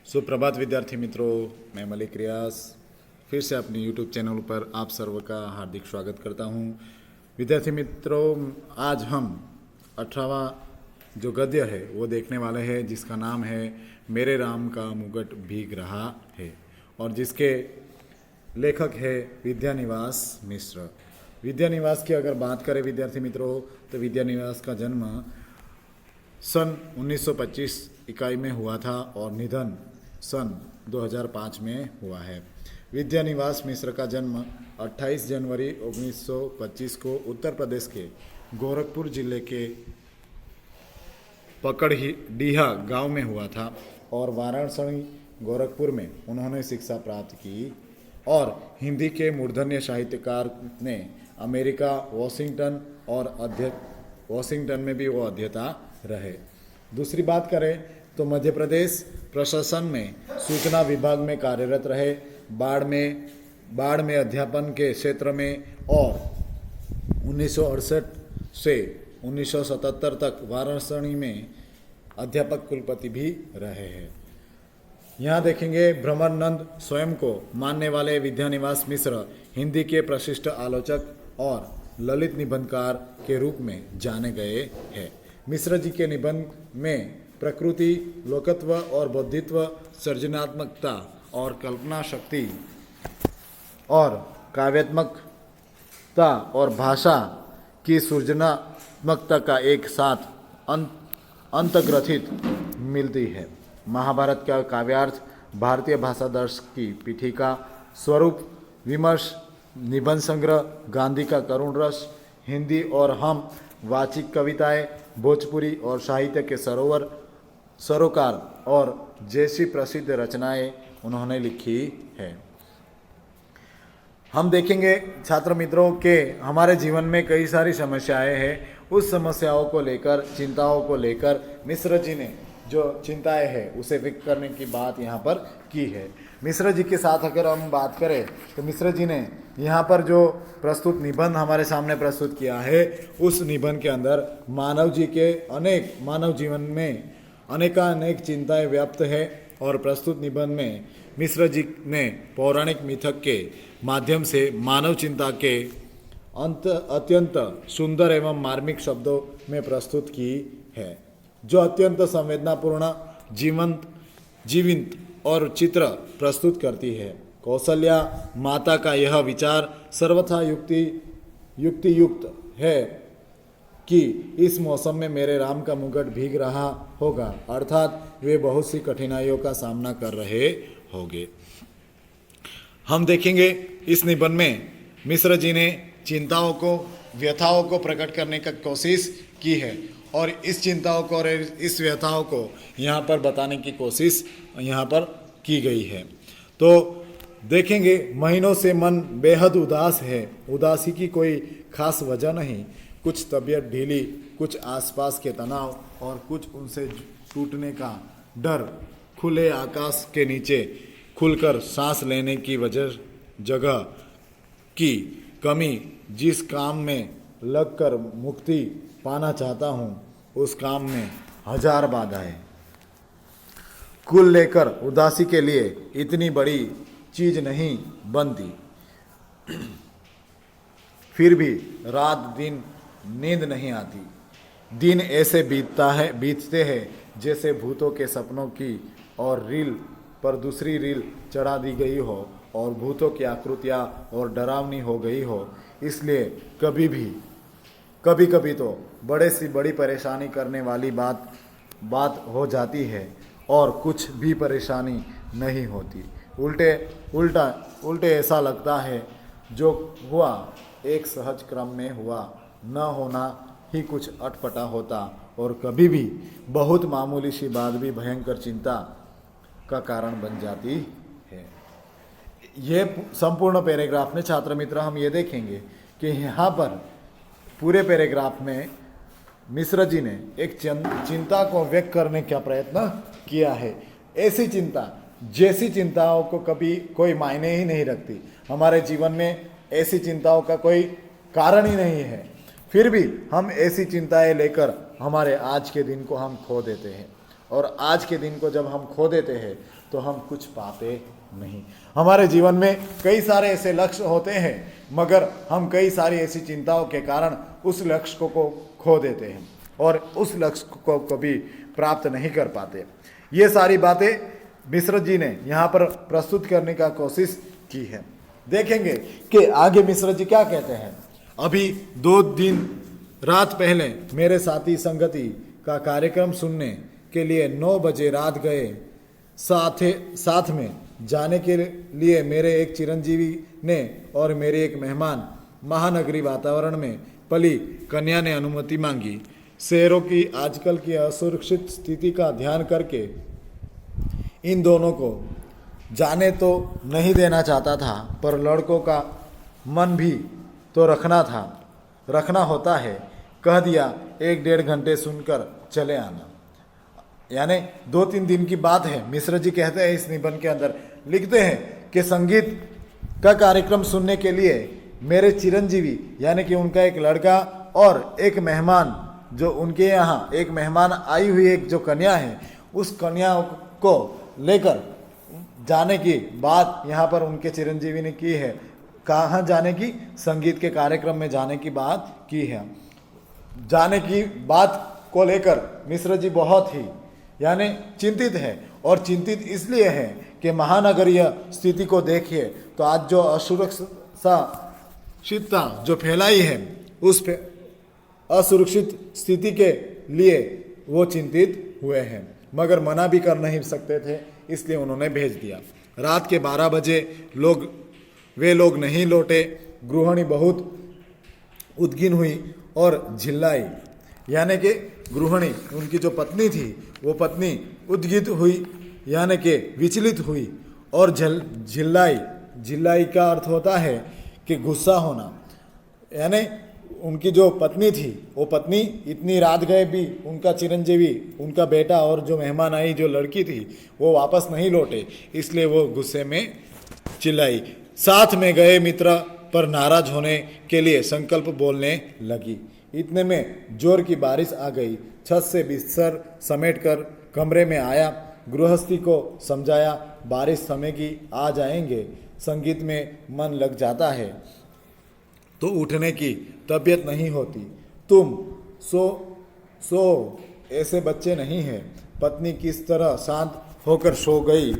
सुप्रभात विद्यार्थी मित्रों, मैं मलिक रियाज फिर से अपने YouTube चैनल पर आप सर्व का हार्दिक स्वागत करता हूं। विद्यार्थी मित्रों, आज हम 18वां जो गद्य है वो देखने वाले हैं, जिसका नाम है मेरे राम का मुगट भीग रहा है और जिसके लेखक है विद्यानिवास मिश्र। विद्यानिवास की अगर बात करें विद्यार्थी मित्रों, तो विद्यानिवास का जन्म सन 1925 इकाई में हुआ था और निधन सन 2005 में हुआ है। विद्यानिवास मिश्र का जन्म 28 जनवरी 1925 को उत्तर प्रदेश के गोरखपुर जिले के पकड़डीहा गांव में हुआ था और वाराणसी गोरखपुर में उन्होंने शिक्षा प्राप्त की और हिंदी के मूर्धन्य साहित्यकार ने अमेरिका वॉशिंगटन में भी वो अध्येता रहे। दूसरी बात करें तो मध्य प्रदेश प्रशासन में सूचना विभाग में कार्यरत रहे। बाढ़ में अध्यापन के क्षेत्र में और 1968 से 1977 तक वाराणसी में अध्यापक कुलपति भी रहे हैं। यहाँ देखेंगे भ्रमरानंद स्वयं को मानने वाले विद्यानिवास मिश्र हिंदी के प्रशिष्ट आलोचक और ललित निबंधकार के रूप में जाने गए हैं। मिश्र जी के निबंध में प्रकृति, लोकत्व और बौद्धित्व, सृजनात्मकता और कल्पना शक्ति और काव्यात्मकता और भाषा की सृजनात्मकता का एक साथ अंतर्ग्रथित मिलती है। महाभारत का काव्यार्थ, भारतीय भाषा दर्श की पीठिका, स्वरूप विमर्श, निबंध संग्रह, गांधी का करुण रस, हिंदी और हम वाचिक कविताएं, भोजपुरी और साहित्य के सरोकार और जैसी प्रसिद्ध रचनाएं उन्होंने लिखी है। हम देखेंगे छात्र मित्रों के हमारे जीवन में कई सारी समस्याएं हैं। उस समस्याओं को लेकर, चिंताओं को लेकर मिश्र जी ने जो चिंताएं हैं उसे व्यक्त करने की बात यहाँ पर की है। मिश्र जी के साथ अगर हम बात करें तो मिश्र जी ने यहाँ पर जो प्रस्तुत निबंध हमारे सामने प्रस्तुत किया है, उस निबंध के अंदर मानव जीवन में अनेक चिंताएं व्याप्त है और प्रस्तुत निबंध में मिश्र जी ने पौराणिक मिथक के माध्यम से मानव चिंता के अत्यंत सुंदर एवं मार्मिक शब्दों में प्रस्तुत की है, जो अत्यंत संवेदनापूर्ण, जीवंत और चित्र प्रस्तुत करती है। कौशल्या माता का यह विचार सर्वथा युक्तियुक्त है कि इस मौसम में मेरे राम का मुगट भीग रहा होगा, अर्थात वे बहुत सी कठिनाइयों का सामना कर रहे होंगे। हम देखेंगे इस निबंध में मिश्र जी ने चिंताओं को, व्यथाओं को प्रकट करने का कोशिश की है और इस चिंताओं को और इस व्यथाओं को यहाँ पर बताने की कोशिश यहाँ पर की गई है। तो देखेंगे महीनों से मन बेहद उदास है। उदासी की कोई खास वजह नहीं, कुछ तबीयत ढीली, कुछ आसपास के तनाव और कुछ उनसे टूटने का डर, खुले आकाश के नीचे खुलकर सांस लेने की जगह की कमी, जिस काम में लगकर मुक्ति पाना चाहता हूँ उस काम में हजार बाधाएं, कुल लेकर उदासी के लिए इतनी बड़ी चीज नहीं बनती। फिर भी रात दिन नींद नहीं आती। दिन ऐसे बीतते हैं जैसे भूतों के सपनों की और रील पर दूसरी रील चढ़ा दी गई हो और भूतों की आकृतियाँ और डरावनी हो गई हो। इसलिए कभी कभी तो बड़ी परेशानी करने वाली बात हो जाती है और कुछ भी परेशानी नहीं होती। उल्टे ऐसा लगता है जो हुआ एक सहज क्रम में हुआ, न होना ही कुछ अटपटा होता और कभी भी बहुत मामूली सी बात भी भयंकर चिंता का कारण बन जाती है। ये संपूर्ण पैराग्राफ में छात्र मित्र हम ये देखेंगे कि यहाँ पर पूरे पैराग्राफ में मिश्र जी ने एक चिंता को व्यक्त करने का प्रयत्न किया है। ऐसी चिंता जैसी चिंताओं को कभी कोई मायने ही नहीं रखती। हमारे जीवन में ऐसी चिंताओं का कोई कारण ही नहीं है, फिर भी हम ऐसी चिंताएं लेकर हमारे आज के दिन को हम खो देते हैं और आज के दिन को जब हम खो देते हैं तो हम कुछ पाते नहीं। हमारे जीवन में कई सारे ऐसे लक्ष्य होते हैं, मगर हम कई सारी ऐसी चिंताओं के कारण उस लक्ष्य को खो देते हैं और उस लक्ष्य को कभी प्राप्त नहीं कर पाते। ये सारी बातें मिश्र जी ने यहाँ पर प्रस्तुत करने का कोशिश की है। देखेंगे कि आगे मिश्र जी क्या कहते हैं। अभी 2 दिन रात पहले मेरे साथी संगति का कार्यक्रम सुनने के लिए 9 बजे रात गए। साथ में जाने के लिए मेरे एक चिरंजीवी ने और मेरे एक मेहमान महानगरी वातावरण में पली कन्या ने अनुमति मांगी। शहरों की आजकल की असुरक्षित स्थिति का ध्यान करके इन दोनों को जाने तो नहीं देना चाहता था, पर लड़कों का मन भी तो रखना होता है। कह दिया 1-1.5 घंटे सुनकर चले आना। यानी 2-3 दिन की बात है। मिश्र जी कहते हैं इस निबंध के अंदर, लिखते हैं कि संगीत का कार्यक्रम सुनने के लिए मेरे चिरंजीवी यानी कि उनका एक लड़का और एक मेहमान, जो उनके यहाँ एक मेहमान आई हुई एक जो कन्या है, उस कन्या को लेकर जाने की बात यहाँ पर उनके चिरंजीवी ने की है। कहाँ जाने की? संगीत के कार्यक्रम में जाने की बात की है। जाने की बात को लेकर मिश्र जी बहुत ही यानी चिंतित है, और चिंतित इसलिए है कि महानगरीय स्थिति को देखिए तो आज जो असुरक्षितता जो फैलाई है, उस असुरक्षित स्थिति के लिए वो चिंतित हुए हैं, मगर मना भी कर नहीं सकते थे, इसलिए उन्होंने भेज दिया। रात के 12 बजे वे लोग नहीं लौटे। गृहिणी बहुत उद्गिन हुई और झिल्लाई, यानी कि गृहिणी उनकी जो पत्नी थी वो पत्नी उद्गित हुई यानी कि विचलित हुई और झिल्लाई का अर्थ होता है कि गुस्सा होना। यानी उनकी जो पत्नी थी वो पत्नी इतनी रात गए भी उनका चिरंजीवी, उनका बेटा और जो मेहमान आई जो लड़की थी वो वापस नहीं लौटे, इसलिए वो गुस्से में चिल्लाई। साथ में गए मित्र पर नाराज होने के लिए संकल्प बोलने लगी। इतने में जोर की बारिश आ गई। छत से बिस्तर समेटकर कमरे में आया। गृहस्थी को समझाया बारिश थमेगी, आ जाएंगे। संगीत में मन लग जाता है तो उठने की तबीयत नहीं होती। तुम सो ऐसे बच्चे नहीं हैं। पत्नी किस तरह शांत होकर सो गई,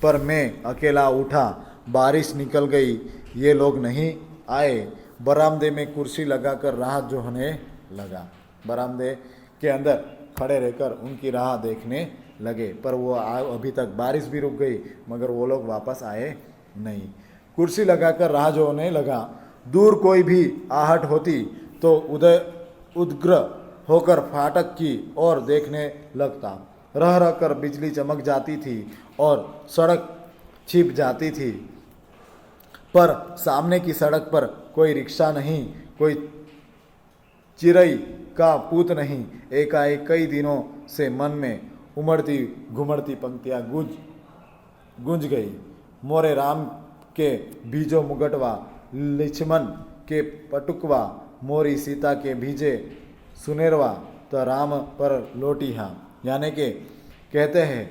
पर मैं अकेला उठा। बारिश निकल गई, ये लोग नहीं आए। बरामदे में कुर्सी लगाकर राह जोहने लगा। बरामदे के अंदर खड़े रहकर उनकी राह देखने लगे, पर वो अभी तक बारिश भी रुक गई मगर वो लोग वापस आए नहीं। कुर्सी लगाकर राह जोहने लगा। दूर कोई भी आहट होती तो उद्ग्र होकर फाटक की ओर देखने लगता। रह रह कर बिजली चमक जाती थी और सड़क छिप जाती थी, पर सामने की सड़क पर कोई रिक्शा नहीं, कोई चिरई का पूत नहीं। एकाएक कई दिनों से मन में उमड़ती घुमड़ती पंक्तियाँ गूंज गई। मोरे राम के बीजो मुगटवा, लिछमन के पटुकवा, मोरी सीता के बीजे सुनेरवा, तो राम पर लोटी हाँ। यानी कि कहते हैं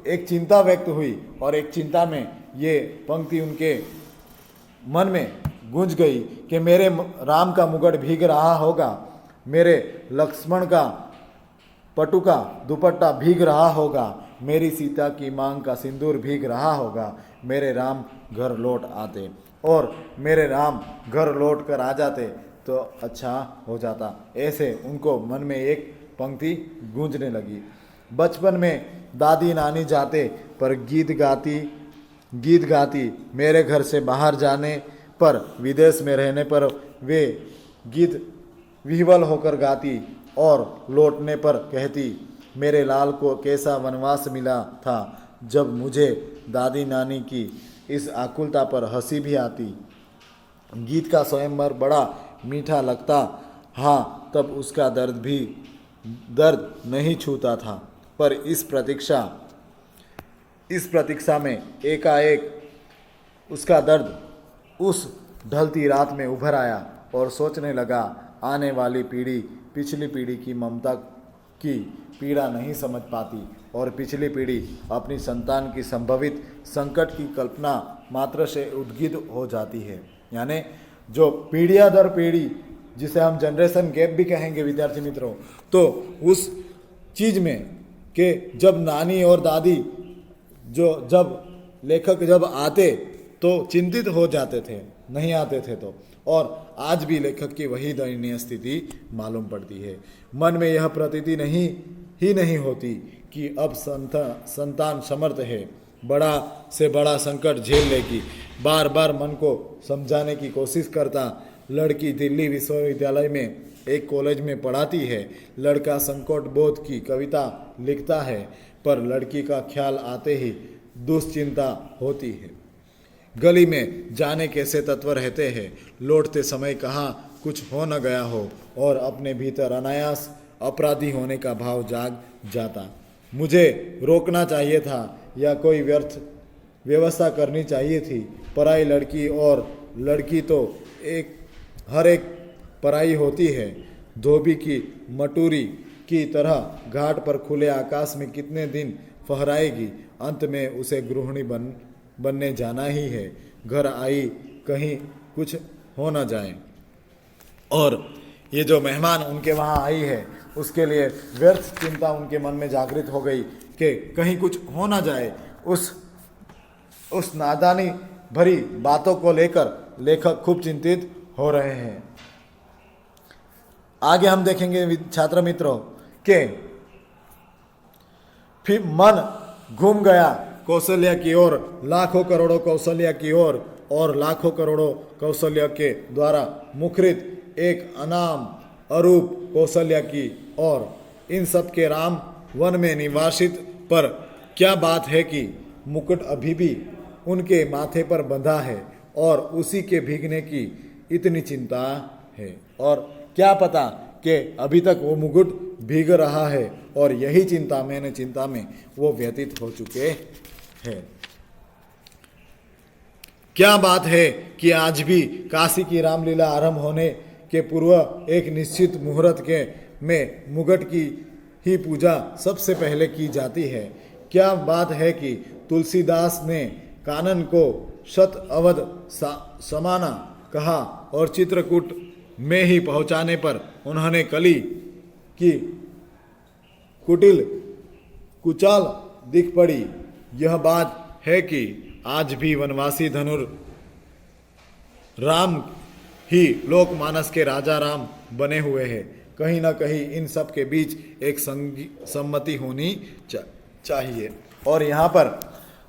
एक चिंता व्यक्त हुई और एक चिंता में ये पंक्ति उनके मन में गूंज गई कि मेरे राम का मुगट भीग रहा होगा, मेरे लक्ष्मण का पटुका दुपट्टा भीग रहा होगा, मेरी सीता की मांग का सिंदूर भीग रहा होगा। मेरे राम घर लौट आते और मेरे राम घर लौट कर आ जाते तो अच्छा हो जाता। ऐसे उनको मन में एक पंक्ति गूंजने लगी। बचपन में दादी नानी जाते पर गीत गाती। मेरे घर से बाहर जाने पर, विदेश में रहने पर वे गीत विह्वल होकर गाती और लौटने पर कहती, मेरे लाल को कैसा वनवास मिला था। जब मुझे दादी नानी की इस आकुलता पर हंसी भी आती। गीत का स्वयंवर बड़ा मीठा लगता, हाँ तब उसका दर्द नहीं छूता था। पर इस प्रतीक्षा में एकाएक उसका दर्द उस ढलती रात में उभर आया और सोचने लगा, आने वाली पीढ़ी पिछली पीढ़ी की ममता की पीड़ा नहीं समझ पाती और पिछली पीढ़ी अपनी संतान की संभवित संकट की कल्पना मात्र से उद्गित हो जाती है। यानी जो पीढ़ियाँ दर पीढ़ी, जिसे हम जनरेशन गैप भी कहेंगे विद्यार्थी मित्रों, तो उस चीज़ में कि जब नानी और दादी जब लेखक जब आते तो चिंतित हो जाते थे, नहीं आते थे तो, और आज भी लेखक की वही दयनीय स्थिति मालूम पड़ती है। मन में यह प्रतीति नहीं होती कि अब संतान समर्थ है, बड़ा से बड़ा संकट झेल लेगी। बार बार मन को समझाने की कोशिश करता। लड़की दिल्ली विश्वविद्यालय में एक कॉलेज में पढ़ाती है, लड़का संकट बोध की कविता लिखता है, पर लड़की का ख्याल आते ही दुश्चिंता होती है। गली में जाने कैसे तत्व रहते हैं, लौटते समय कहाँ कुछ हो न गया हो, और अपने भीतर अनायास अपराधी होने का भाव जाग जाता। मुझे रोकना चाहिए था या कोई व्यर्थ व्यवस्था करनी चाहिए थी। पराई लड़की और लड़की तो हर एक पराई होती है। धोबी की मटूरी की तरह घाट पर खुले आकाश में कितने दिन फहराएगी। अंत में उसे गृहिणी बनने जाना ही है। घर आई कहीं कुछ हो न जाए। और ये जो मेहमान उनके वहाँ आई है, उसके लिए व्यर्थ चिंता उनके मन में जागृत हो गई कि कहीं कुछ हो ना जाए। उस नादानी भरी बातों को लेकर लेखक खूब चिंतित हो रहे हैं। आगे हम देखेंगे छात्र मित्रों के फिर मन घूम गया कौशल्या की ओर, लाखों करोड़ों कौशल्या की ओर, और लाखों करोड़ों कौशल्या के द्वारा मुखरित एक अनाम अरूप कौशल्या की ओर। इन सब के राम वन में निवासित, पर क्या बात है कि मुकुट अभी भी उनके माथे पर बंधा है और उसी के भीगने की इतनी चिंता है। और क्या पता कि अभी तक वो मुकुट भीग रहा है और यही चिंता में वो व्यतीत हो चुके हैं। क्या बात है कि आज भी काशी की रामलीला आरंभ होने के पूर्व एक निश्चित मुहूर्त में मुकुट की ही पूजा सबसे पहले की जाती है। क्या बात है कि तुलसीदास ने कानन को शत अवध समाना कहा और चित्रकूट में ही पहुंचाने पर उन्होंने कली की कुटिल कुचाल दिख पड़ी। यह बात है कि आज भी वनवासी धनुर राम ही लोकमानस के राजा राम बने हुए हैं। कहीं ना कहीं इन सब के बीच एक सम्मति होनी चाहिए। और यहाँ पर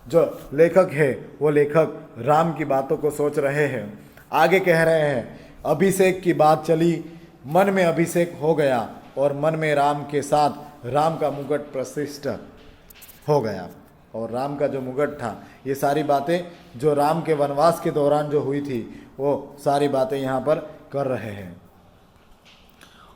जो लेखक है वो लेखक राम की बातों को सोच रहे हैं। आगे कह रहे हैं, अभिषेक की बात चली, मन में अभिषेक हो गया और मन में राम के साथ राम का मुकुट प्रतिष्ठ हो गया। और राम का जो मुकुट था, ये सारी बातें जो राम के वनवास के दौरान जो हुई थी वो सारी बातें यहाँ पर कर रहे हैं।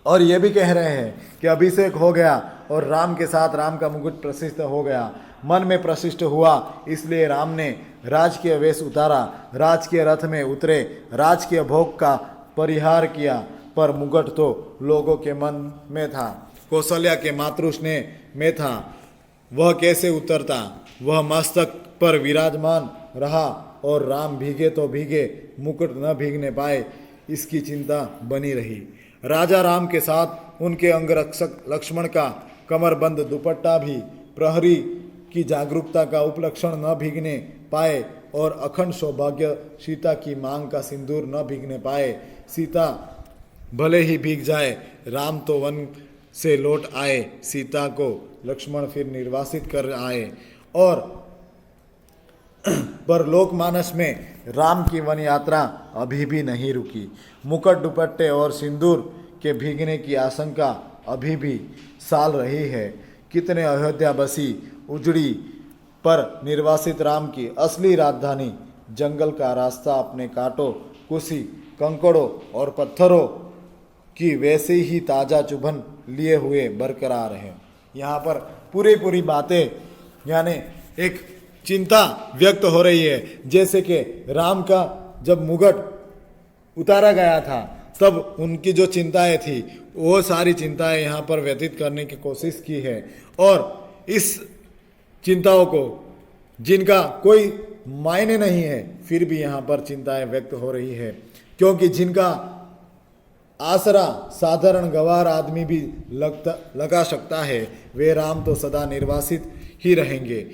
और ये भी कह रहे हैं कि अभिषेक हो गया और राम के साथ राम का मुकुट प्रतिष्ठ हो गया। मन में प्रतिष्ठ हुआ, इसलिए राम ने राजकीय वेश उतारा, राजकीय रथ में उतरे, राजकीय भोग का परिहार किया, पर मुकुट तो लोगों के मन में था, कौशल्या के मातृस्नेह में था। वह कैसे उतरता? वह मस्तक पर विराजमान रहा और राम भीगे तो भीगे, मुकुट न भीगने पाए, इसकी चिंता बनी रही। राजा राम के साथ उनके अंगरक्षक लक्ष्मण का कमरबंद दुपट्टा भी प्रहरी की जागरूकता का उपलक्षण न भीगने पाए और अखंड सौभाग्य सीता की मांग का सिंदूर न भीगने पाए। सीता भले ही भीग जाए, राम तो वन से लौट आए, सीता को लक्ष्मण फिर निर्वासित कर आए। और पर लोकमानस में राम की वन यात्रा अभी भी नहीं रुकी। मुकुट दुपट्टे और सिंदूर के भीगने की आशंका अभी भी साल रही है। कितने अयोध्या बसी उजड़ी पर निर्वासित राम की असली राजधानी जंगल का रास्ता अपने कांटों, कुशी, कंकड़ों और पत्थरों की वैसे ही ताज़ा चुभन लिए हुए बरकरार है। यहाँ पर पूरी बातें यानी एक चिंता व्यक्त हो रही है। जैसे कि राम का जब मुकुट उतारा गया था तब उनकी जो चिंताएं थी वो सारी चिंताएं यहाँ पर व्यतीत करने की कोशिश की है। और इस चिंताओं को, जिनका कोई मायने नहीं है, फिर भी यहाँ पर चिंताएं व्यक्त हो रही है, क्योंकि जिनका आसरा साधारण गवार आदमी भी लगा सकता है, वे राम तो सदा निर्वासित ही रहेंगे।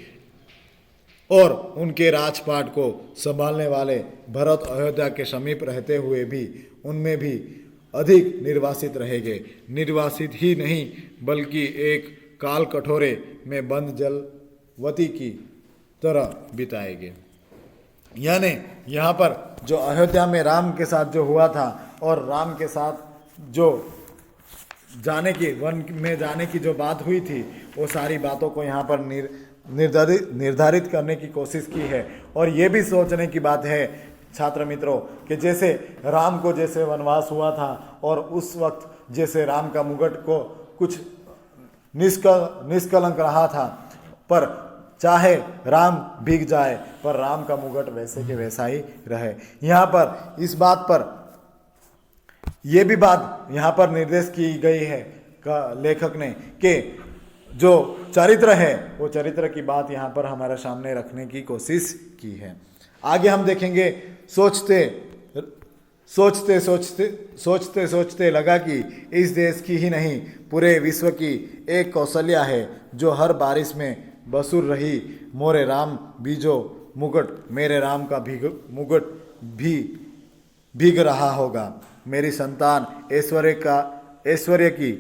और उनके राजपाट को संभालने वाले भरत अयोध्या के समीप रहते हुए भी उनमें भी अधिक निर्वासित रहेंगे। निर्वासित ही नहीं बल्कि एक काल कठोरे में बंद जलवती की तरह बिताएंगे। यानी यहाँ पर जो अयोध्या में राम के साथ जो हुआ था और राम के साथ जो जाने की, वन में जाने की जो बात हुई थी, वो सारी बातों को यहाँ पर निर्धारित करने की कोशिश की है। और ये भी सोचने की बात है छात्र मित्रों कि जैसे राम को जैसे वनवास हुआ था और उस वक्त जैसे राम का मुकुट को कुछ निष्कलंक रहा था, पर चाहे राम भीग जाए पर राम का मुकुट वैसे के वैसा ही रहे। यहाँ पर इस बात पर यह भी बात यहाँ पर निर्देश की गई है लेखक ने कि जो चरित्र है वो चरित्र की बात यहाँ पर हमारे सामने रखने की कोशिश की है। आगे हम देखेंगे, सोचते सोचते लगा कि इस देश की ही नहीं पूरे विश्व की एक कौशल्या है जो हर बारिश में बसुर रही। मोरे राम बीजो मुकुट, मेरे राम का मुकुट भी भीग रहा होगा। मेरी संतान ऐश्वर्य की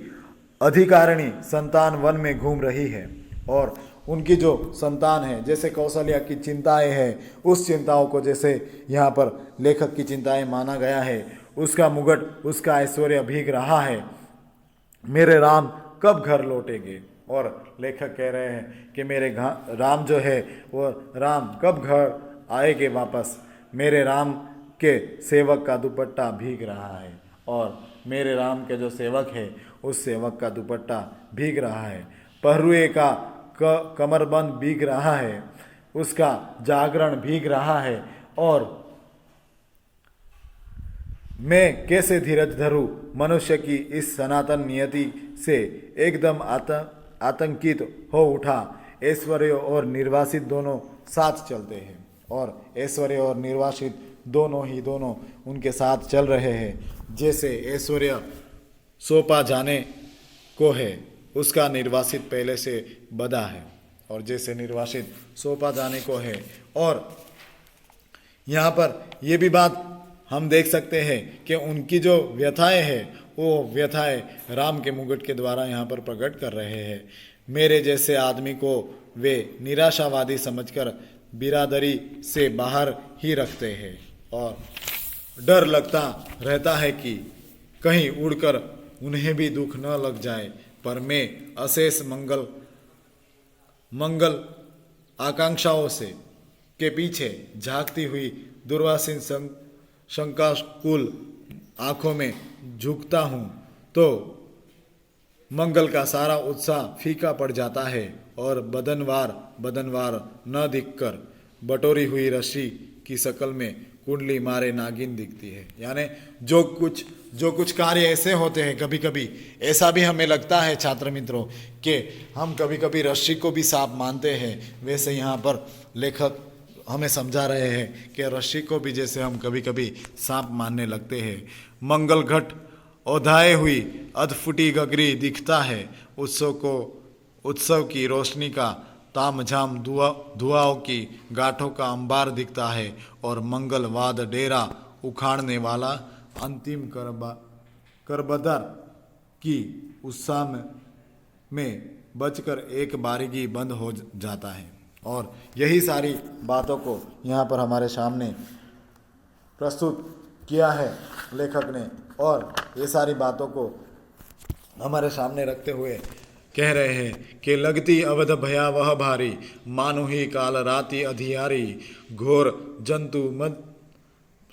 अधिकारिणी संतान वन में घूम रही है। और उनकी जो संतान है, जैसे कौशल्या की चिंताएं हैं, उस चिंताओं को जैसे यहाँ पर लेखक की चिंताएं माना गया है, उसका मुकुट, उसका ऐश्वर्य भीग रहा है। मेरे राम कब घर लौटेंगे? और लेखक कह रहे हैं कि मेरे राम जो है वो राम कब घर आएंगे वापस। मेरे राम के सेवक का दुपट्टा भीग रहा है, और मेरे राम के जो सेवक है उस सेवक का दुपट्टा भीग रहा है। पहरुए का कमरबंद भीग रहा है, उसका जागरण भीग रहा है। और मैं कैसे धीरज धरूं मनुष्य की इस सनातन नियति से एकदम आतंकित हो उठा। ऐश्वर्य और निर्वासित दोनों साथ चलते हैं, और ऐश्वर्य और निर्वासित दोनों उनके साथ चल रहे हैं। जैसे ऐश्वर्य सौंपा जाने को है, उसका निर्वासित पहले से बधा है, और जैसे निर्वासित सौंपा जाने को है। और यहाँ पर यह भी बात हम देख सकते हैं कि उनकी जो व्यथाएं हैं वो व्यथाएं राम के मुकुट के द्वारा यहाँ पर प्रकट कर रहे हैं। मेरे जैसे आदमी को वे निराशावादी समझकर बिरादरी से बाहर ही रखते हैं, और डर लगता रहता है कि कहीं उड़कर उन्हें भी दुख न लग जाए। पर मैं अशेष मंगल आकांक्षाओं से के पीछे झांकती हुई दुर्वासिन शंकाकुल आंखों में झुकता हूँ तो मंगल का सारा उत्साह फीका पड़ जाता है, और बदनवार न दिखकर बटोरी हुई रस्सी की शक्ल में कुंडली मारे नागिन दिखती है। यानी जो कुछ कार्य ऐसे होते हैं, कभी कभी ऐसा भी हमें लगता है छात्र मित्रों कि हम कभी कभी रस्सी को भी सांप मानते हैं। वैसे यहाँ पर लेखक हमें समझा रहे हैं कि रस्सी को भी जैसे हम कभी कभी सांप मानने लगते हैं। मंगल घट ओधाए हुई अधफुटी गगरी दिखता है। उत्सव की रोशनी का तामझाम धुआओं की गांठों का अंबार दिखता है, और मंगलवाद डेरा उखाड़ने वाला अंतिम करबदर की उत्साह में बचकर एक बारीगी बंद हो जाता है। और यही सारी बातों को यहाँ पर हमारे सामने प्रस्तुत किया है लेखक ने, और ये सारी बातों को हमारे सामने रखते हुए कह रहे हैं कि लगती अवध भयावह भारी, मानो ही काल राति अधियारी, घोर जंतु मद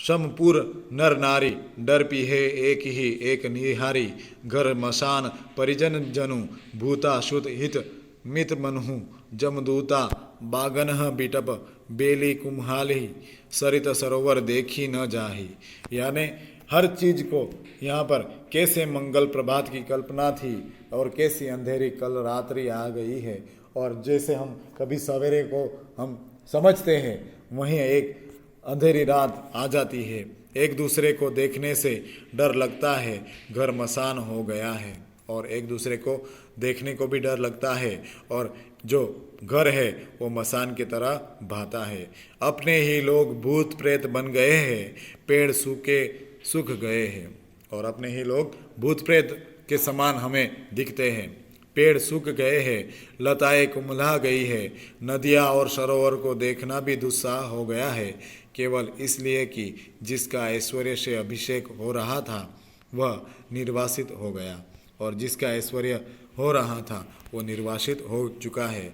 समपुर नर नारी, डरपी है एक निहारी, घर मसान परिजन जनु, भूता शुत हित मित मनहु, जमदूता बागनह बिटप, बेली कुम्हाली, सरित सरोवर देखी न जाही। यानी हर चीज को यहाँ पर कैसे मंगल प्रभात की कल्पना थी और कैसी अंधेरी कल रात्रि आ गई है। और जैसे हम कभी सवेरे को हम समझते हैं, वहीं एक अंधेरी रात आ जाती है। एक दूसरे को देखने से डर लगता है, घर मसान हो गया है। और एक दूसरे को देखने को भी डर लगता है, और जो घर है वो मसान की तरह भाता है। अपने ही लोग भूत प्रेत बन गए हैं, पेड़ सूखे सूख गए हैं। और अपने ही लोग भूत प्रेत के समान हमें दिखते हैं। पेड़ सूख गए हैं, लताएं कुम्हला गई है, नदियाँ और सरोवर को देखना भी दुस्साह हो गया है, केवल इसलिए कि जिसका ऐश्वर्य से अभिषेक हो रहा था वह निर्वासित हो गया, और जिसका ऐश्वर्य हो रहा था वो निर्वासित हो चुका है।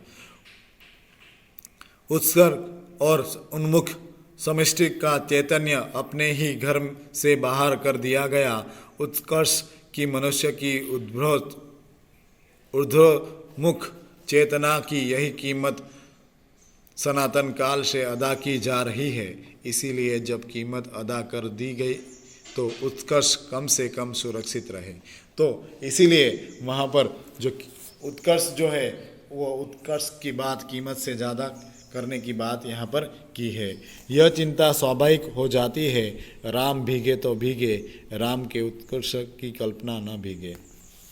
उत्सर्ग और उन्मुख समष्टि का चैतन्य अपने ही घर से बाहर कर दिया गया। उत्कर्ष की मनुष्य की ऊर्ध्वमुख चेतना की यही कीमत सनातन काल से अदा की जा रही है। इसीलिए जब कीमत अदा कर दी गई तो उत्कर्ष कम से कम सुरक्षित रहे। तो इसीलिए वहाँ पर जो उत्कर्ष जो है वो उत्कर्ष की बात कीमत से ज़्यादा करने की बात यहाँ पर की है। यह चिंता स्वाभाविक हो जाती है, राम भीगे तो भीगे, राम के उत्कर्ष की कल्पना न भीगे।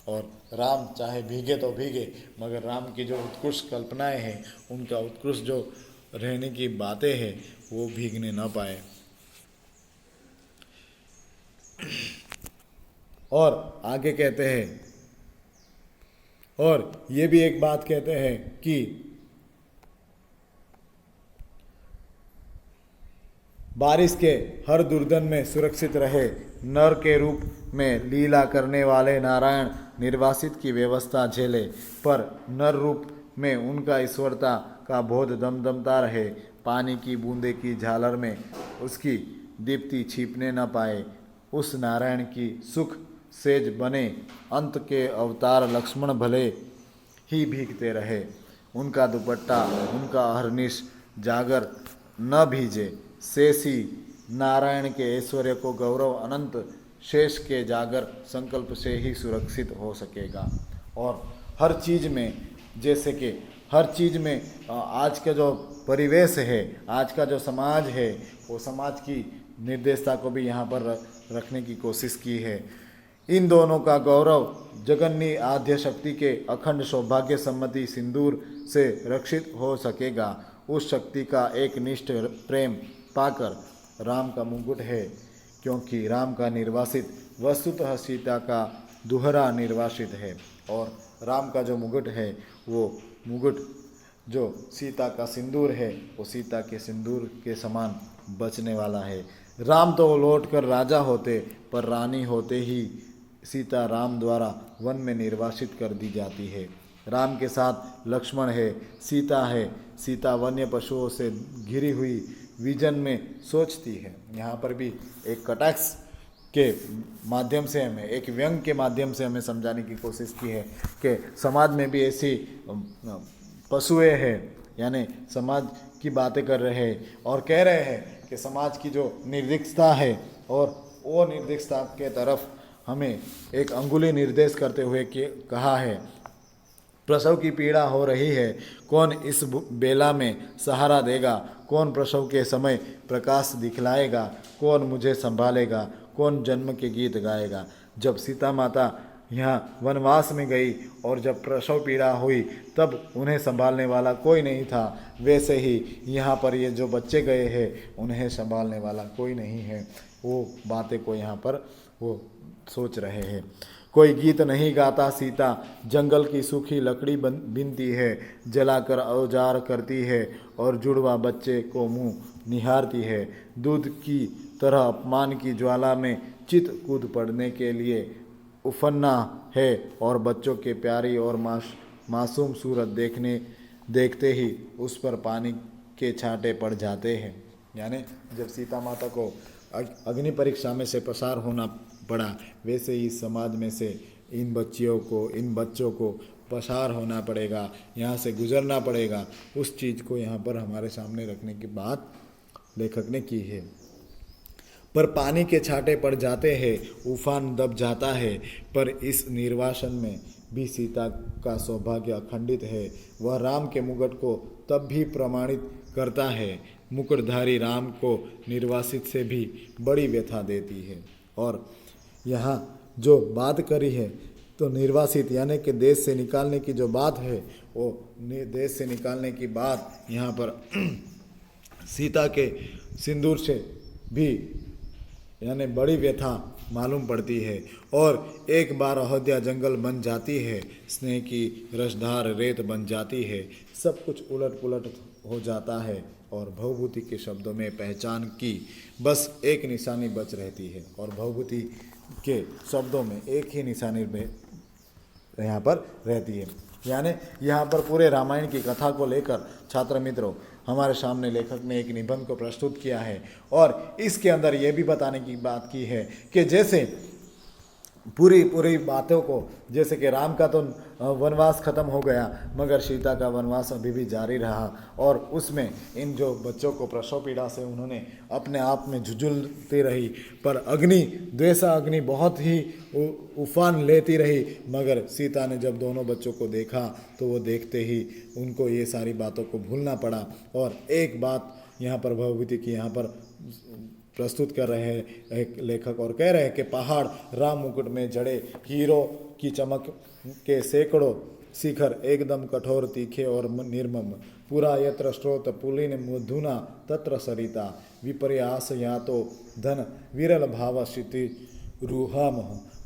और राम चाहे भीगे तो भीगे, मगर राम की जो उत्कृष्ट कल्पनाएं हैं, उनका उत्कृष्ट जो रहने की बातें हैं, वो भीगने न पाए। और आगे कहते हैं, और ये भी एक बात कहते हैं कि बारिश के हर दुर्दन में सुरक्षित रहे। नर के रूप में लीला करने वाले नारायण निर्वासित की व्यवस्था झेले, पर नर रूप में उनका ईश्वरता का बोध दमदमता रहे। पानी की बूंदे की झालर में उसकी दीप्ति छिपने न पाए। उस नारायण की सुख सेज बने अंत के अवतार लक्ष्मण भले ही भीगते रहे, उनका दुपट्टा उनका अहर्निश जागर न भीजे। शेषी नारायण के ऐश्वर्य को गौरव अनंत शेष के जागर संकल्प से ही सुरक्षित हो सकेगा। और हर चीज़ में, जैसे कि हर चीज़ में आज का जो परिवेश है, आज का जो समाज है, वो समाज की निर्देशता को भी यहाँ पर रखने की कोशिश की है। इन दोनों का गौरव जगन्नी आद्य शक्ति के अखंड सौभाग्य सम्मति सिंदूर से रक्षित हो सकेगा। उस शक्ति का एक निष्ठ प्रेम पाकर राम का मुकुट है, क्योंकि राम का निर्वासित वस्तुतः सीता का दोहरा निर्वासित है। और राम का जो मुकुट है, वो मुकुट जो सीता का सिंदूर है, वो सीता के सिंदूर के समान बचने वाला है। राम तो लौट कर राजा होते, पर रानी होते ही सीता राम द्वारा वन में निर्वासित कर दी जाती है। राम के साथ लक्ष्मण है, सीता है। सीता वन्य पशुओं से घिरी हुई विजन में सोचती है। यहाँ पर भी एक कटाक्ष के माध्यम से हमें, एक व्यंग के माध्यम से हमें समझाने की कोशिश की है कि समाज में भी ऐसी पशुएं हैं, यानी समाज की बातें कर रहे हैं और कह रहे हैं कि समाज की जो निर्दिष्टता है, और वो निर्दिष्टता के तरफ हमें एक अंगुली निर्देश करते हुए कहा है, प्रसव की पीड़ा हो रही है, कौन इस बेला में सहारा देगा, कौन प्रसव के समय प्रकाश दिखलाएगा, कौन मुझे संभालेगा, कौन जन्म के गीत गाएगा। जब सीता माता यहाँ वनवास में गई और जब प्रसव पीड़ा हुई, तब उन्हें संभालने वाला कोई नहीं था। वैसे ही यहाँ पर ये जो बच्चे गए हैं, उन्हें संभालने वाला कोई नहीं है। वो बातें को यहाँ पर वो सोच रहे हैं। कोई गीत नहीं गाता सीता, जंगल की सूखी लकड़ी बीनती है, जलाकर औजार करती है और जुड़वा बच्चे को मुंह निहारती है। दूध की तरह अपमान की ज्वाला में चित कूद पड़ने के लिए उफन्ना है, और बच्चों के प्यारी और मासूम सूरत देखते ही उस पर पानी के छांटे पड़ जाते हैं। यानी जब सीता माता को अग्नि परीक्षा में से पसार होना पड़ा, वैसे ही समाज में से इन बच्चों को पसार होना पड़ेगा, यहाँ से गुजरना पड़ेगा। उस चीज़ को यहाँ पर हमारे सामने रखने की बात लेखक ने की है। पर पानी के छांटे पड़ जाते हैं, उफान दब जाता है, पर इस निर्वासन में भी सीता का सौभाग्य अखंडित है। वह राम के मुकुट को तब भी प्रमाणित करता है। मुकुटधारी राम को निर्वासित से भी बड़ी व्यथा देती है। और यहाँ जो बात करी है तो निर्वासित यानी कि देश से निकालने की जो बात है, वो देश से निकालने की बात यहाँ पर सीता के सिंदूर से भी यानी बड़ी व्यथा मालूम पड़ती है। और एक बार अयोध्या जंगल बन जाती है, स्नेह की रसधार रेत बन जाती है, सब कुछ उलट पुलट हो जाता है और भवभूति के शब्दों में पहचान की बस एक निशानी बच रहती है। और भवभूति के शब्दों में एक ही निशानी यहाँ पर रहती है। यानी यहाँ पर पूरे रामायण की कथा को लेकर छात्र मित्रों हमारे सामने लेखक ने एक निबंध को प्रस्तुत किया है। और इसके अंदर ये भी बताने की बात की है कि जैसे पूरी बातों को, जैसे कि राम का तो वनवास खत्म हो गया, मगर सीता का वनवास अभी भी जारी रहा। और उसमें इन जो बच्चों को प्रसव पीड़ा से उन्होंने अपने आप में झुंझुलती रही, पर अग्नि द्वेषा अग्नि बहुत ही उफान लेती रही। मगर सीता ने जब दोनों बच्चों को देखा तो वो देखते ही उनको ये सारी बातों को भूलना पड़ा। और एक बात यहाँ पर भवभूति की यहाँ पर प्रस्तुत कर रहे हैं एक लेखक और कह रहे हैं कि पहाड़ राम मुकुट में जड़े हीरो की चमक के सैकड़ों शिखर एकदम कठोर तीखे और निर्मम, पूरा यत्र स्रोत पुलिन मधुना तत्र सरिता, विपर्यास या तो धन विरल भाव क्षिति रूहम,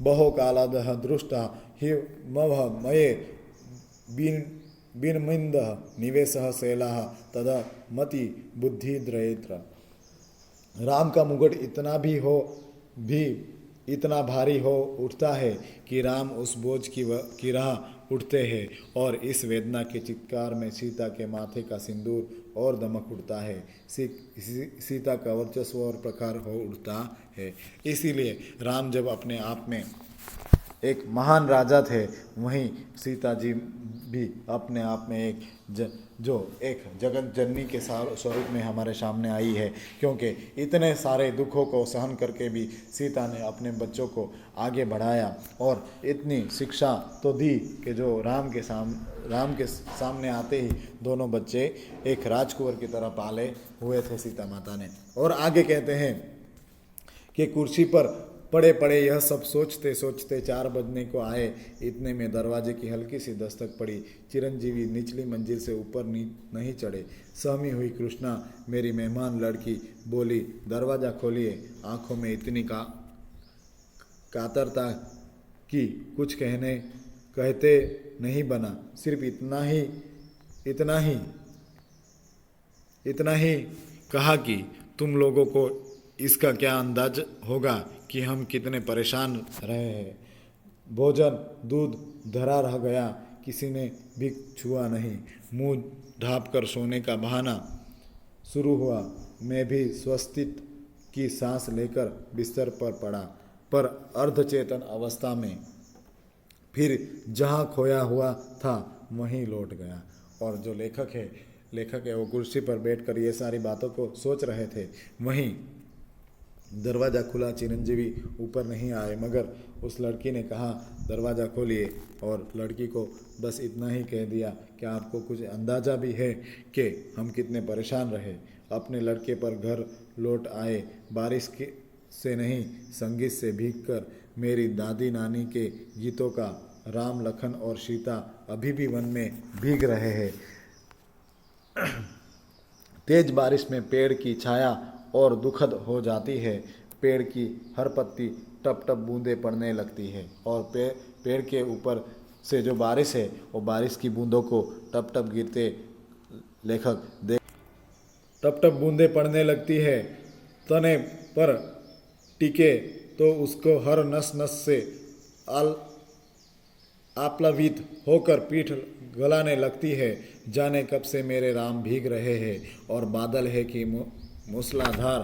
बहो कालादह दृष्टा हि मव मये बिनमिंद निवेश शैला तद मति बुद्धिद्रयत्र। राम का मुकुट इतना भारी हो उठता है कि राम उस बोझ की राह उठते हैं। और इस वेदना के चित्कार में सीता के माथे का सिंदूर और दमक उठता है, सीता का वर्चस्व और प्रखर हो उठता है। इसीलिए राम जब अपने आप में एक महान राजा थे, वहीं सीता जी भी अपने आप में एक जो एक जगत जननी के स्वरूप में हमारे सामने आई है। क्योंकि इतने सारे दुखों को सहन करके भी सीता ने अपने बच्चों को आगे बढ़ाया और इतनी शिक्षा तो दी कि जो राम के सामने आते ही दोनों बच्चे एक राजकुंवर की तरह पाले हुए थे सीता माता ने। और आगे कहते हैं कि कुर्सी पर पड़े पड़े यह सब सोचते सोचते 4 बजने को आए। इतने में दरवाजे की हल्की सी दस्तक पड़ी। चिरंजीवी निचली मंजिल से ऊपर नहीं चढ़े। सहमी हुई कृष्णा मेरी मेहमान लड़की बोली, दरवाज़ा खोलिए। आंखों में इतनी कातरता कि कुछ कहते नहीं बना। सिर्फ इतना ही कहा कि तुम लोगों को इसका क्या अंदाज होगा कि हम कितने परेशान रहे हैं। भोजन दूध धरा रह गया, किसी ने भी छुआ नहीं। मुंह ढाँप कर सोने का बहाना शुरू हुआ। मैं भी स्वस्तित की सांस लेकर बिस्तर पर पड़ा, पर अर्धचेतन अवस्था में फिर जहाँ खोया हुआ था वहीं लौट गया। और जो लेखक है वो कुर्सी पर बैठकर ये सारी बातों को सोच रहे थे। वहीं दरवाज़ा खुला, चिरंजीवी ऊपर नहीं आए, मगर उस लड़की ने कहा दरवाज़ा खोलिए। और लड़की को बस इतना ही कह दिया कि आपको कुछ अंदाज़ा भी है कि हम कितने परेशान रहे। अपने लड़के पर घर लौट आए, बारिश से नहीं संगीत से भीगकर। मेरी दादी नानी के गीतों का राम लखन और सीता अभी भी वन में भीग रहे हैं। तेज बारिश में पेड़ की छाया और दुखद हो जाती है। पेड़ की हर पत्ती टप टप बूंदें पड़ने लगती है और पेड़ के ऊपर से जो बारिश है वो बारिश की बूंदों को टप टप गिरते लेखक देख टप टप बूंदें पड़ने लगती है। तने पर टिके तो उसको हर नस नस से आप्लावित होकर पीठ गलाने लगती है। जाने कब से मेरे राम भीग रहे हैं और बादल है कि मूसलाधार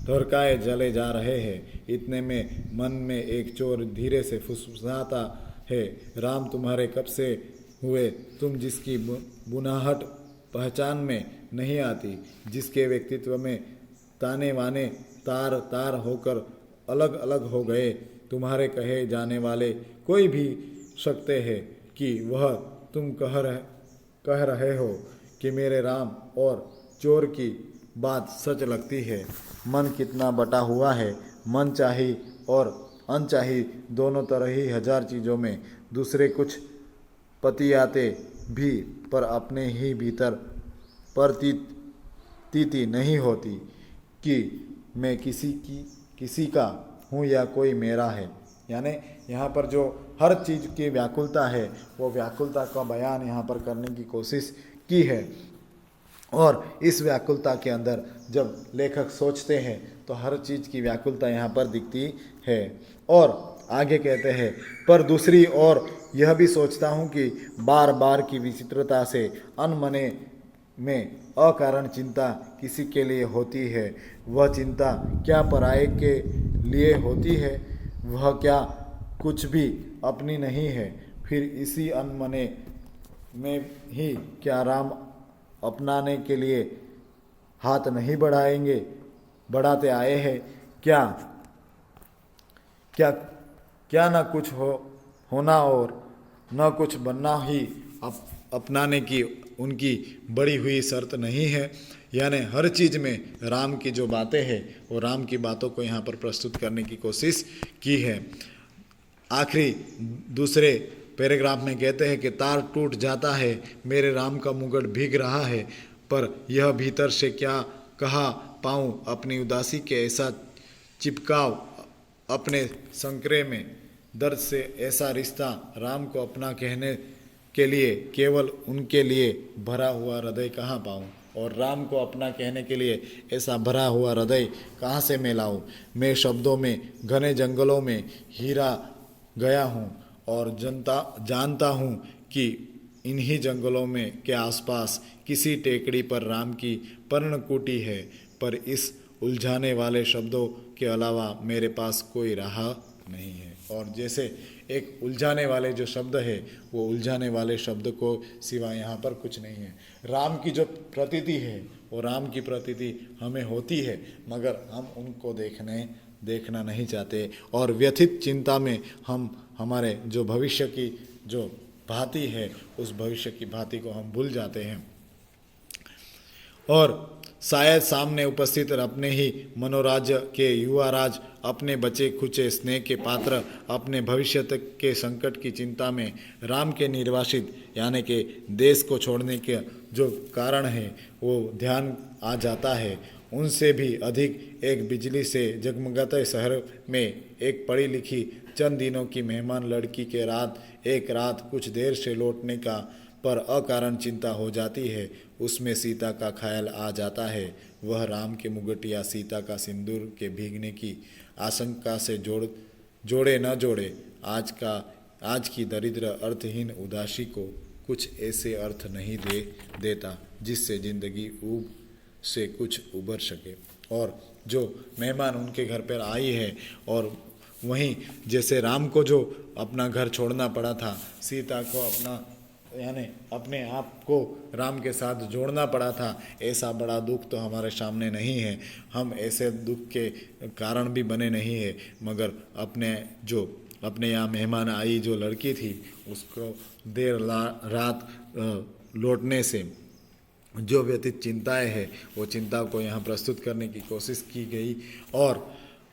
धरकाए जले जा रहे हैं। इतने में मन में एक चोर धीरे से फुसफुसाता है, राम तुम्हारे कब से हुए, तुम जिसकी बुनाहट पहचान में नहीं आती, जिसके व्यक्तित्व में ताने वाने तार तार होकर अलग अलग हो गए। तुम्हारे कहे जाने वाले कोई भी सकते हैं कि वह तुम कह रहे हो कि मेरे राम और चोर की बात सच लगती है। मन कितना बटा हुआ है, मन चाही और अनचाही दोनों तरह ही हजार चीज़ों में दूसरे कुछ पतियाते भी, पर अपने ही भीतर प्रतीति नहीं होती कि मैं किसी का हूँ या कोई मेरा है। यानी यहाँ पर जो हर चीज़ की व्याकुलता है वो व्याकुलता का बयान यहाँ पर करने की कोशिश की है। और इस व्याकुलता के अंदर जब लेखक सोचते हैं तो हर चीज़ की व्याकुलता यहाँ पर दिखती है। और आगे कहते हैं, पर दूसरी ओर यह भी सोचता हूँ कि बार बार की विचित्रता से अनमने में अकारण चिंता किसी के लिए होती है। वह चिंता क्या पराये के लिए होती है? वह क्या कुछ भी अपनी नहीं है? फिर इसी अनमने में ही क्या राम अपनाने के लिए हाथ नहीं बढ़ाते आए हैं? क्या क्या क्या न कुछ होना और न कुछ बनना ही अपनाने की उनकी बड़ी हुई शर्त नहीं है? यानी हर चीज़ में राम की जो बातें हैं वो राम की बातों को यहाँ पर प्रस्तुत करने की कोशिश की है। आखिरी दूसरे पैराग्राफ में कहते हैं कि तार टूट जाता है, मेरे राम का मुकुट भीग रहा है, पर यह भीतर से क्या कहा पाऊँ अपनी उदासी के ऐसा चिपकाव अपने संकरे में दर्द से ऐसा रिश्ता राम को अपना कहने के लिए केवल उनके लिए भरा हुआ हृदय कहाँ पाऊँ? और राम को अपना कहने के लिए ऐसा भरा हुआ हृदय कहाँ से मैं लाऊँ? मैं शब्दों में घने जंगलों में हीरा गया हूँ और जानता हूँ कि इन्हीं जंगलों में के आसपास किसी टेकड़ी पर राम की पर्णकुटी है, पर इस उलझाने वाले शब्दों के अलावा मेरे पास कोई राह नहीं है। और जैसे एक उलझाने वाले जो शब्द है वो उलझाने वाले शब्द को सिवा यहाँ पर कुछ नहीं है। राम की जो प्रतीति है वो राम की प्रतीति हमें होती है, मगर हम उनको देखना नहीं चाहते और व्यथित चिंता में हम हमारे जो भविष्य की जो भांति है उस भविष्य की भांति को हम भूल जाते हैं। और शायद सामने उपस्थित अपने ही मनोराज्य के युवाराज, अपने बचे खुचे स्नेह के पात्र, अपने भविष्य तक के संकट की चिंता में राम के निर्वासित यानी कि देश को छोड़ने के जो कारण है वो ध्यान आ जाता है। उनसे भी अधिक एक बिजली से जगमगाते शहर में एक पढ़ी लिखी चंद दिनों की मेहमान लड़की के एक रात कुछ देर से लौटने का पर अकारण चिंता हो जाती है। उसमें सीता का ख्याल आ जाता है। वह राम के मुकुट या सीता का सिंदूर के भीगने की आशंका से जोड़े न जोड़े आज की दरिद्र अर्थहीन उदासी को कुछ ऐसे अर्थ नहीं देता जिससे जिंदगी से कुछ उबर सके। और जो मेहमान उनके घर पर आई है और वहीं जैसे राम को जो अपना घर छोड़ना पड़ा था, सीता को अपने आप को राम के साथ जोड़ना पड़ा था, ऐसा बड़ा दुख तो हमारे सामने नहीं है। हम ऐसे दुख के कारण भी बने नहीं है, मगर अपने यहाँ मेहमान आई जो लड़की थी उसको देर रात लौटने से जो व्यतीत चिंताएं हैं वो चिंता को यहाँ प्रस्तुत करने की कोशिश की गई। और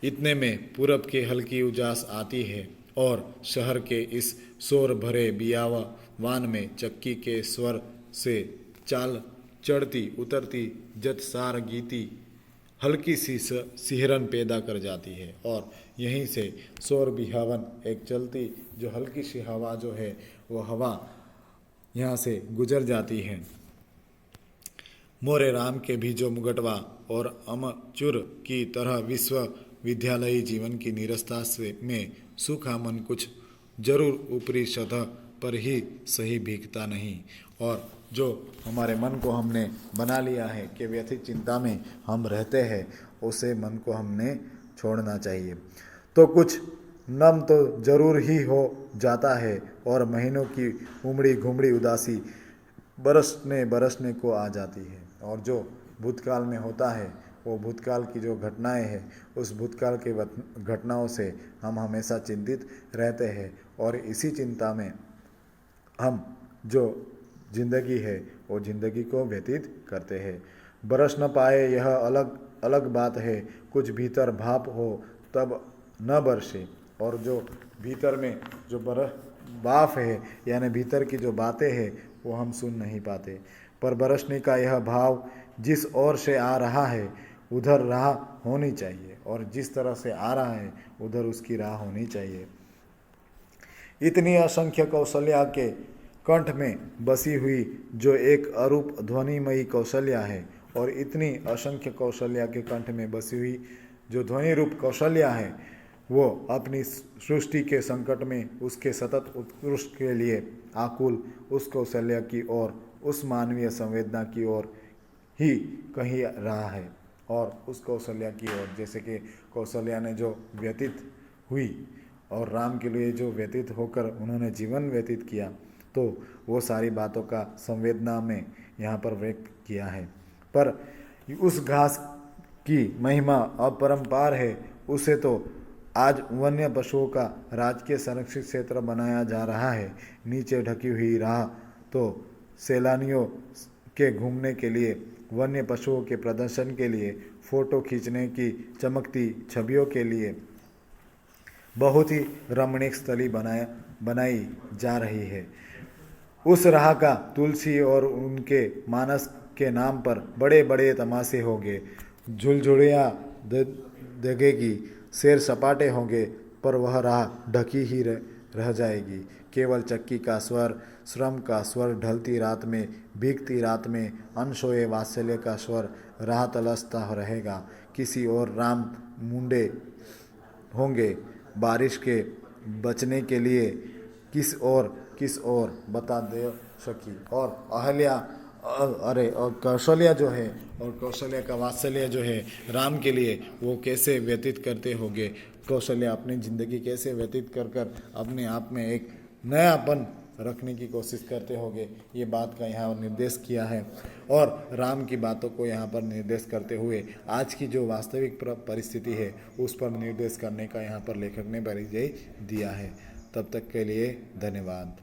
इतने में पूरब की हल्की उजास आती है और शहर के इस शोर भरे बियावान में चक्की के स्वर से चाल चढ़ती उतरती जतसार गीती हल्की सी सिहरन पैदा कर जाती है। और यहीं से शोर बिहावन एक चलती जो हल्की सी हवा जो है वो हवा यहाँ से गुजर जाती है। मोरे राम के भी जो मुगटवा और अमचूर की तरह विश्वविद्यालयी जीवन की नीरसता से में सूखा मन कुछ जरूर ऊपरी सतह पर ही सही भीगता नहीं। और जो हमारे मन को हमने बना लिया है कि व्यथित चिंता में हम रहते हैं, उसे मन को हमने छोड़ना चाहिए। तो कुछ नम तो जरूर ही हो जाता है और महीनों की उमड़ी घुमड़ी उदासी बरसने को आ जाती है। और जो भूतकाल में होता है वो भूतकाल की जो घटनाएं हैं, उस भूतकाल के घटनाओं से हम हमेशा चिंतित रहते हैं और इसी चिंता में हम जो जिंदगी है वो जिंदगी को व्यतीत करते हैं। बरस न पाए यह अलग अलग बात है, कुछ भीतर भाप हो तब न बरसे। और जो भीतर में जो बाफ है यानी भीतर की जो बातें हैं वो हम सुन नहीं पाते, पर बरसने का यह भाव जिस ओर से आ रहा है उधर राह होनी चाहिए, और जिस तरह से आ रहा है उधर उसकी राह होनी चाहिए। इतनी असंख्य कौशल्या के कंठ में बसी हुई जो एक अरूप ध्वनिमयी कौशल्या है, और इतनी असंख्य कौशल्या के कंठ में बसी हुई जो ध्वनि रूप कौशल्या है, वो अपनी सृष्टि के संकट में उसके सतत उत्कृष्ट के लिए आकुल उस कौशल्या की ओर, उस मानवीय संवेदना की ओर ही कहीं रहा है। और उस कौशल्या की ओर, जैसे कि कौशल्या ने जो व्यतीत हुई और राम के लिए जो व्यतीत होकर उन्होंने जीवन व्यतीत किया, तो वो सारी बातों का संवेदना में यहाँ पर व्यक्त किया है। पर उस घास की महिमा अपरंपार है, उसे तो आज वन्य पशुओं का राजकीय संरक्षित क्षेत्र बनाया जा रहा है। नीचे ढकी हुई राह तो सैलानियों के घूमने के लिए, वन्य पशुओं के प्रदर्शन के लिए, फोटो खींचने की चमकती छवियों के लिए बहुत ही रमणीक स्थली बनाई जा रही है। उस राह का तुलसी और उनके मानस के नाम पर बड़े बड़े तमाशे होंगे, झुलझुलियाँ दगेगी, सैर सपाटे होंगे, पर वह राह ढकी ही रह जाएगी। केवल चक्की का स्वर, श्रम का स्वर ढलती रात में, भीगती रात में अनसोए वात्सल्य का स्वर राह तलसता रहेगा। किसी और राम मुंडे होंगे बारिश के बचने के लिए, किस और बता दे सकी। और अहल्या और कौशल्या जो है, और कौशल्या का वात्सल्य जो है राम के लिए, वो कैसे व्यतीत करते होंगे। कौशल्या अपनी ज़िंदगी कैसे व्यतीत कर कर अपने आप में एक नयापन रखने की कोशिश करते होंगे, ये बात का यहाँ निर्देश किया है। और राम की बातों को यहाँ पर निर्देश करते हुए आज की जो वास्तविक परिस्थिति है उस पर निर्देश करने का यहाँ पर लेखक ने परिचय दिया है। तब तक के लिए धन्यवाद।